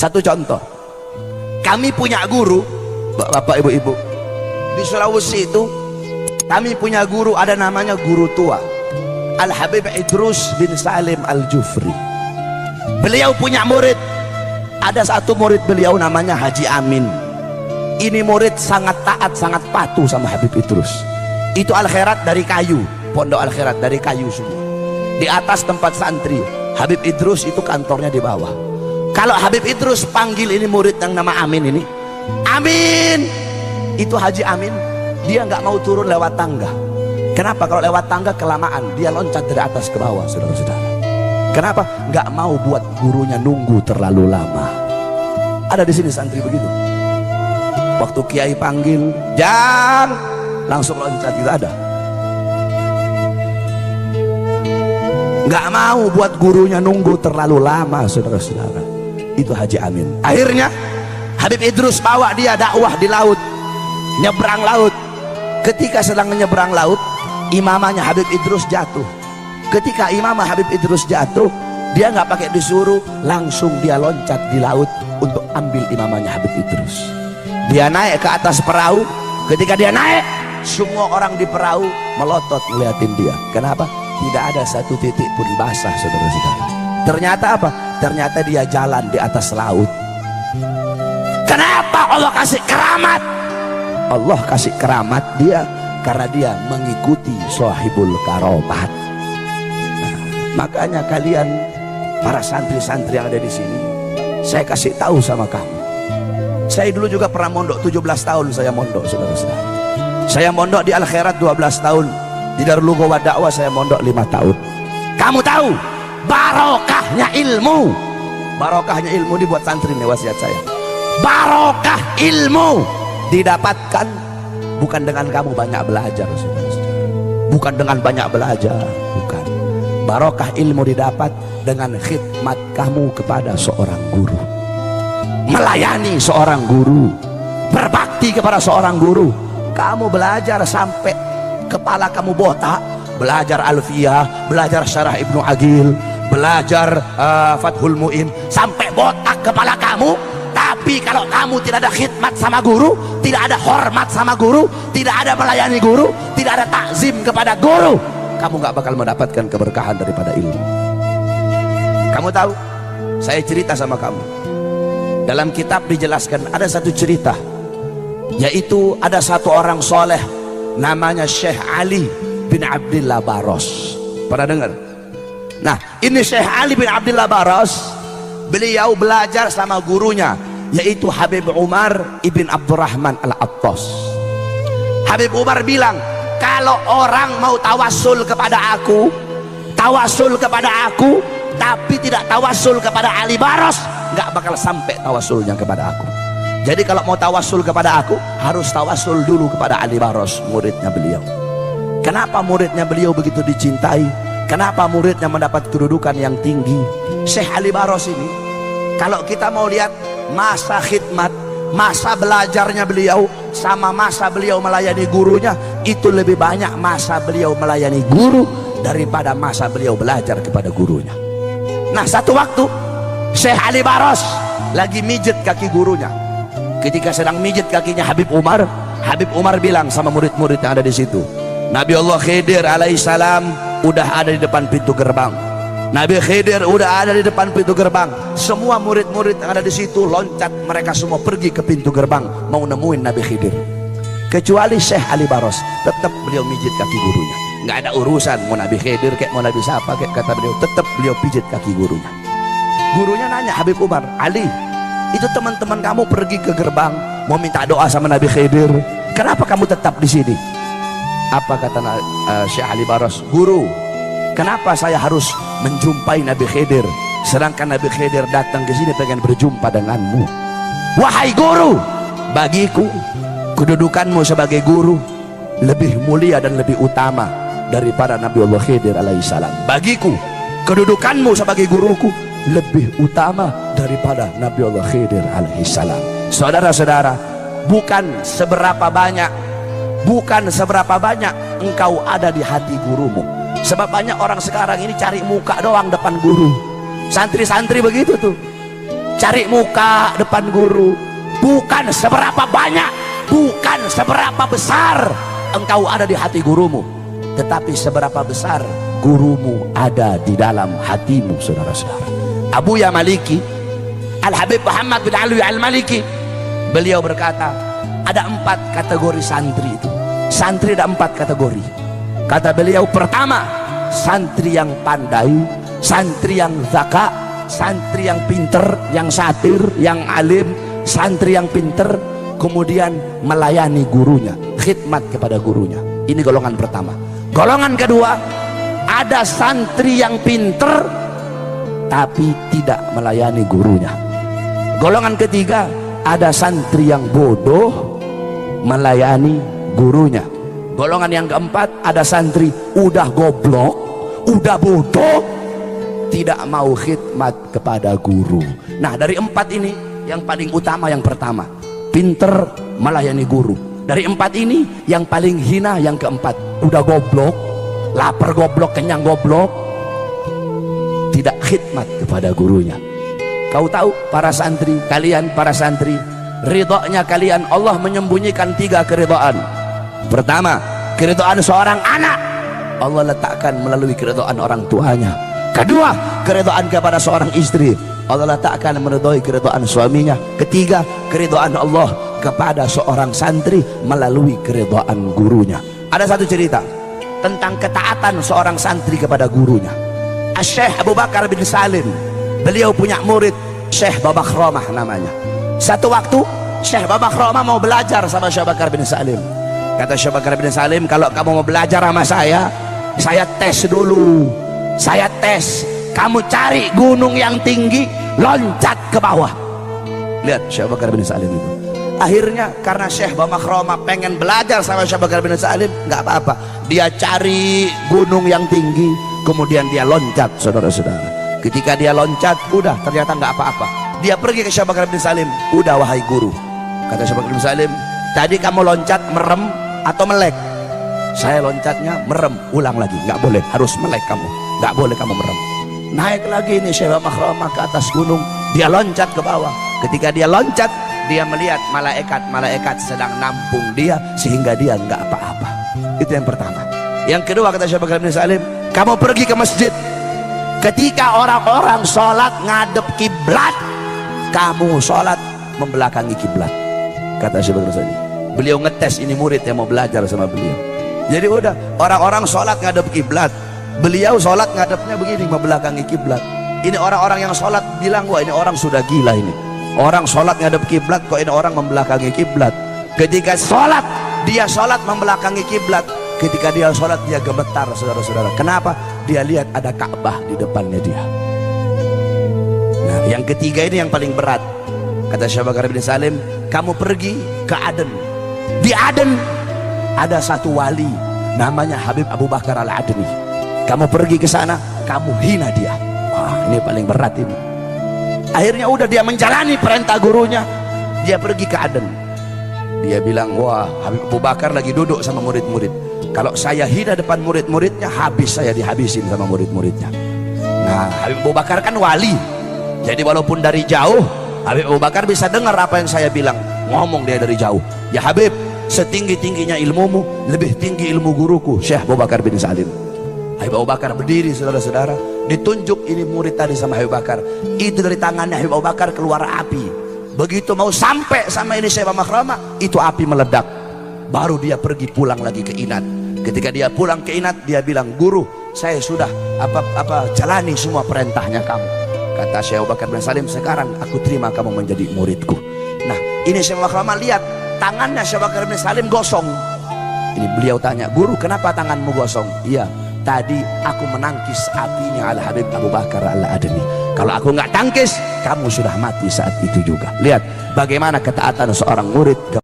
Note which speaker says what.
Speaker 1: Satu contoh, kami punya guru, bapak ibu-ibu, di Sulawesi itu kami punya guru, ada namanya guru tua Al-Habib Idrus bin Salim Al-Jufri. Beliau punya murid, ada satu murid beliau namanya Haji Amin. Ini murid sangat taat, sangat patuh sama Habib Idrus. Itu Al-Khairat dari kayu, pondok Al-Khairat dari kayu semua. Di atas tempat santri, Habib Idrus itu kantornya di bawah. Kalau Habib Idrus panggil ini murid yang nama Amin ini, Amin, itu Haji Amin, dia nggak mau turun lewat tangga. Kenapa? Kalau lewat tangga kelamaan, dia loncat dari atas ke bawah, saudara-saudara. Kenapa? Nggak mau buat gurunya nunggu terlalu lama. Ada di sini santri begitu. Waktu kiai panggil, Jang, langsung loncat, tidak ada. Nggak mau buat gurunya nunggu terlalu lama, saudara-saudara. Itu Haji Amin. Akhirnya Habib Idrus bawa dia dakwah di laut, nyebrang laut. Ketika sedang menyeberang laut, imamahnya Habib Idrus jatuh. Ketika imamah Habib Idrus jatuh, dia nggak pakai disuruh, langsung dia loncat di laut untuk ambil imamahnya Habib Idrus. Dia naik ke atas perahu. Ketika dia naik, semua orang di perahu melotot ngeliatin dia. Kenapa? Tidak ada satu titik pun basah, saudara-saudara. Ternyata apa? Ternyata dia jalan di atas laut. Kenapa Allah kasih keramat? Allah kasih keramat dia karena dia mengikuti Shahibul Karomat. Nah, makanya kalian para santri-santri yang ada di sini, saya kasih tahu sama kamu. Saya dulu juga pernah mondok, 17 tahun saya mondok, saudara-saudara. Saya mondok di Al-Khairat 12 tahun. Di Darul Lughah Dakwah saya mondok 5 tahun. Kamu tahu barokahnya ilmu? Barokahnya ilmu dibuat santri nih wasiat saya. Barokah ilmu didapatkan bukan dengan kamu banyak belajar, saudara-saudara. Bukan dengan banyak belajar, bukan. Barokah ilmu didapat dengan khidmat kamu kepada seorang guru. Melayani seorang guru, berbakti kepada seorang guru. Kamu belajar sampai kepala kamu botak, belajar Alfiyah, belajar Syarah Ibnu Agil, belajar Fathul Mu'in, sampai botak kepala kamu. Tapi kalau kamu tidak ada khidmat sama guru, tidak ada hormat sama guru, tidak ada melayani guru, tidak ada takzim kepada guru, kamu gak bakal mendapatkan keberkahan daripada ilmu. Kamu tahu, saya cerita sama kamu, dalam kitab dijelaskan ada satu cerita, yaitu ada satu orang soleh namanya Syekh Ali bin Abdillah Baros. Pernah dengar? Nah, ini Syekh Ali bin Abdillah Baros, beliau belajar sama gurunya, yaitu Habib Umar ibn Abdurrahman Al-Attas. Habib Umar bilang, kalau orang mau tawasul kepada aku, tapi tidak tawasul kepada Ali Baros, nggak bakal sampai tawasulnya kepada aku. Jadi kalau mau tawasul kepada aku, harus tawasul dulu kepada Ali Baros, muridnya beliau. Kenapa muridnya beliau begitu dicintai? Kenapa muridnya mendapat kedudukan yang tinggi? Syekh Ali Baros ini, kalau kita mau lihat masa khidmat, masa belajarnya beliau sama masa beliau melayani gurunya, itu lebih banyak masa beliau melayani guru daripada masa beliau belajar kepada gurunya. Nah, satu waktu Syekh Ali Baros lagi mijet kaki gurunya. Ketika sedang mijit kakinya Habib Umar bilang sama murid-murid yang ada di situ, Nabi Allah Khidir alaihissalam udah ada di depan pintu gerbang. Nabi Khidir udah ada di depan pintu gerbang. Semua murid-murid yang ada di situ loncat, mereka semua pergi ke pintu gerbang mau nemuin Nabi Khidir. Kecuali Syekh Ali Baros, tetap beliau mijit kaki gurunya. Nggak ada urusan mau Nabi Khidir kayak mau Nabi siapa kayak, kata beliau, tetap beliau pijit kaki gurunya. Gurunya nanya Habib Umar, Ali, itu teman-teman kamu pergi ke gerbang mau minta doa sama Nabi Khidir, kenapa kamu tetap di sini? Apa kata Syekh Ali Baros? Guru, kenapa saya harus menjumpai Nabi Khidir sedangkan Nabi Khidir datang ke sini pengen berjumpa denganmu? Wahai guru, bagiku kedudukanmu sebagai guru lebih mulia dan lebih utama daripada Nabi Allah Khidir alaihissalam. Bagiku kedudukanmu sebagai guruku lebih utama daripada Nabi Allah Khidir alaihissalam. Saudara-saudara, bukan seberapa banyak engkau ada di hati gurumu. Sebab banyak orang sekarang ini cari muka doang depan guru. Santri-santri begitu tuh, cari muka depan guru, bukan seberapa banyak, bukan seberapa besar engkau ada di hati gurumu, tetapi seberapa besar gurumu ada di dalam hatimu, saudara-saudara. Abu Ya Maliki, Al-Habib Muhammad bin Alwi Al-Maliki, beliau berkata, ada 4 kategori santri itu. Santri ada 4 kategori. Kata beliau, pertama, santri yang pandai, santri yang zaka, santri yang pinter, yang satir, yang alim, santri yang pinter, kemudian melayani gurunya, khidmat kepada gurunya. Ini golongan pertama. Golongan kedua, ada santri yang pinter tapi tidak melayani gurunya. Golongan ketiga, ada santri yang bodoh melayani gurunya. Golongan yang keempat, ada santri udah goblok, udah bodoh, tidak mau khidmat kepada guru. Nah, dari 4 ini yang paling utama yang pertama, pinter melayani guru. Dari 4 ini yang paling hina yang keempat, udah goblok, lapar goblok, kenyang goblok, tidak khidmat kepada gurunya. Kau tahu para santri, kalian para santri, ridhonya kalian, Allah menyembunyikan 3 keridhaan. Pertama, keridhaan seorang anak, Allah letakkan melalui keridhaan orang tuanya. Kedua, keridhaan kepada seorang istri, Allah letakkan meridhoi keridhaan suaminya. Ketiga, keridhaan Allah kepada seorang santri melalui keridhaan gurunya. Ada satu cerita tentang ketaatan seorang santri kepada gurunya. Syekh Abu Bakar bin Salim, beliau punya murid Syekh Babakhromah namanya. Satu waktu Syekh Babakhromah mau belajar sama Syekh Bakar bin Salim. Kata Syekh Bakar bin Salim, kalau kamu mau belajar sama saya tes dulu. Saya tes, kamu cari gunung yang tinggi, loncat ke bawah. Lihat Syekh Bakar bin Salim itu. Akhirnya karena Syekh Babakhromah pengen belajar sama Syekh Bakar bin Salim, nggak apa-apa, dia cari gunung yang tinggi, kemudian dia loncat, saudara-saudara. Ketika dia loncat, udah ternyata nggak apa-apa. Dia pergi ke Syekh Bakar bin Salim, udah wahai guru, kata Syekh Bakar bin Salim, tadi kamu loncat merem atau melek? Saya loncatnya merem. Ulang lagi, nggak boleh, harus melek kamu, nggak boleh kamu merem. Naik lagi nih Syekh Babakhromah ke atas gunung, dia loncat ke bawah. Ketika dia loncat, dia melihat malaikat sedang nampung dia sehingga dia nggak apa-apa. Itu yang pertama. Yang kedua, kata Syekh Bakar bin Salim, kamu pergi ke masjid, ketika orang-orang sholat ngadep kiblat, kamu sholat membelakangi kiblat. Kata Syekh Bakar bin Salim, beliau ngetes ini murid yang mau belajar sama beliau. Jadi udah, orang-orang sholat ngadep kiblat, beliau sholat ngadepnya begini, membelakangi kiblat. Ini orang-orang yang sholat bilang, wah ini orang sudah gila ini. Orang sholat ngadep kiblat, kok ini orang membelakangi kiblat. Ketika sholat, dia sholat membelakangi kiblat. Ketika dia sholat, dia gemetar, saudara-saudara. Kenapa? Dia lihat ada Ka'bah di depannya dia. Nah, yang ketiga ini yang paling berat. Kata Syekh Bakar bin Salim, kamu pergi ke Aden. Di Aden ada satu wali namanya Habib Abu Bakar Al-Adni. Kamu pergi ke sana, kamu hina dia. Wah, ini paling berat ini. Akhirnya udah dia menjalani perintah gurunya, dia pergi ke Aden. Dia bilang, wah Habib Abu Bakar lagi duduk sama murid-murid, kalau saya hina depan murid-muridnya, habis saya dihabisin sama murid-muridnya. Nah, Habib Abu Bakar kan wali, jadi walaupun dari jauh Habib Abu Bakar bisa dengar apa yang saya bilang. Ngomong dia dari jauh, ya Habib, setinggi-tingginya ilmumu, lebih tinggi ilmu guruku Syekh Abu Bakar bin Salim. Habib Abu Bakar berdiri, saudara-saudara, ditunjuk ini murid tadi sama Habib Bakar. Itu dari tangannya Habib Abu Bakar keluar api. Begitu mau sampai sama ini Syekh Babakhromah, itu api meledak. Baru dia pergi pulang lagi ke Inat. Ketika dia pulang ke Inat, dia bilang, guru, saya sudah jalani semua perintahnya kamu. Kata Syekh Abu Bakar bin Salim, sekarang aku terima kamu menjadi muridku. Nah, ini Syekh Babakhromah lihat tangannya Syekh Bakar bin Salim gosong. Ini beliau tanya, guru, kenapa tanganmu gosong? Iya, tadi aku menangkis apinya Al Habib Abu Bakar Al-Adni. Kalau aku nggak tangkis, kamu sudah mati saat itu juga. Lihat bagaimana ketaatan seorang murid kepada